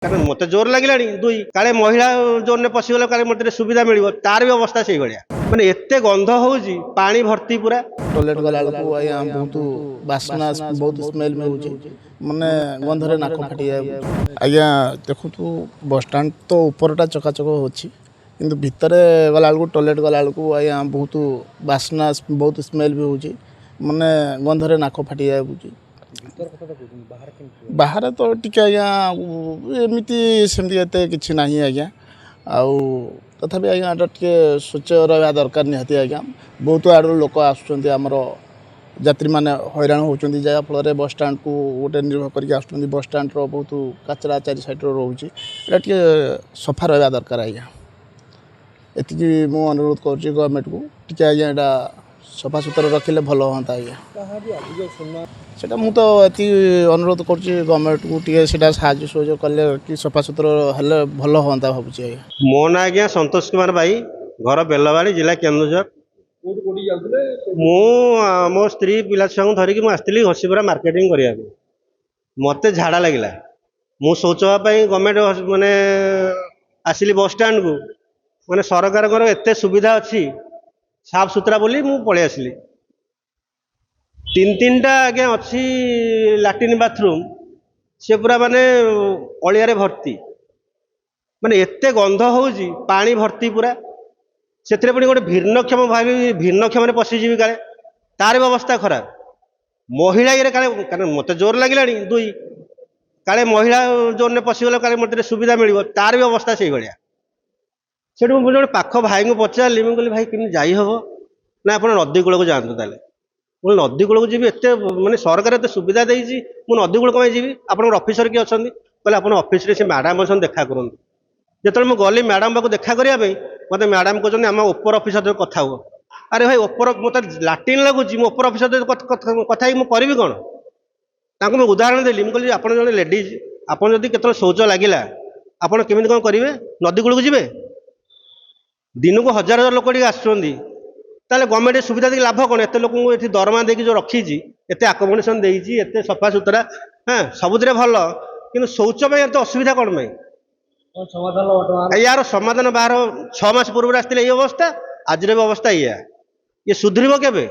कारण मत जोर लगे दुई काले महिला जोन में पशिगले काले मत सुविधा मिल तार भी अवस्था से भाया मैंने एत गंध हो पानी भर्ती पूरा टॉयलेट गला बहुत बासना बहुत स्मेल में होची माने गंधरे नाक फाटी जाए आज्ञा देखु बस स्टैंड तो ऊपरटा चकाचक होची किंतु भितर गला टॉयलेट गला आज्ञा बहुत बासना बहुत स्मेल भी होची माने गंधरे नाक फाटी जाए बाहर तो टिके आज्ञा एमती सेमती एते किछि नाही आज्ञा आउ तथापि आज्ञा टे स्वच्छ रहा दरकार निहाती आज्ञा बहुत आड़ू लोक आसुँच आमर यात्री मैंने हैरान होती जहाँफल बस स्टैंड को गोटे निर्भर करके आस बस स्टैंड बहुत कचरा चारि साइड रोचे टे सफा रहा दरकार आज्ञा एति मु अनुरोध कर गवर्नमेंट को टी आज्ञा यहाँ सफा सुतरा रखिले भल हाँ आज्ञा सेटा मु तो ये अनुरोध कर गवर्नमेंट को टी साहय सहयोग कले कि सफा सुतरा हेल्ले भल हाँ भावुँ आज्ञा मो ना आज्ञा संतोष कुमार भाई घर बेलवाड़ी जिला केन्दुझर मु मो स्त्री पिला छुआ धरिकी मुझे घसीपुरा मार्केटिंग करने मत झाड़ा लगे मु शौचापी गवर्नमेंट माने आसिली बस स्टैंड को माने सरकार एत सुविधा अच्छी साफ सुतरा बोली मु पलि आसिली तीन टा आज्ञा अच्छी लैट्रिन बाथरूम से पूरा माने अलिया भर्ती माने एत गंध हो पानी भर्ती पूरा से गोटे भिन्नक्षम भावी भिन्नक्षम पशिजी काले तार भी अवस्था खराब महिला ये काले मत जोर लगे दुई काले महिला जोन में पशिगले काले मत सुविधा मिल तार भी अवस्था से भाया से गोटे पाख भाई को पचारि मुझे कहली भाई कि जाई हम ना आप नदी कूल को जातु ताले मुझे नदी कूल को जी एत मानने सरकार एत सुविधा देती मुझे नदी कूल कहीं जी आप अफिसर किए अच्छा कहले आप अफिस से मैडम अच्छा देखा करूँ जो मुझे गली मैडम पाक देखा करने मत मैडम कहते आम ओपर अफिसर कथा हुआ अरे भाई ओपर मत लाट्रिन लगुच मो ओपर अफिसर कथा मुझे करी कौन मुझे उदाहरण देली मुझे आप जो लेडीज आपड़ जब केत शौच लगे आपड़ केमी कौन करेंगे नदी कूल को जी दिन को हजार हजार लोक आसुँच गवर्नमेंट सुविधा देखिए लाभ कौन एत लोक ये दरमा देखिए जो रखी एत आकोमोडेसन एत सफा सुतरा हाँ सबुद भल कि शौच में एत असुविधा कौन यार समाधान बाहर 6 मास पूर्व आसते ये अवस्था आज भी अवस्था ये सुधर केवे।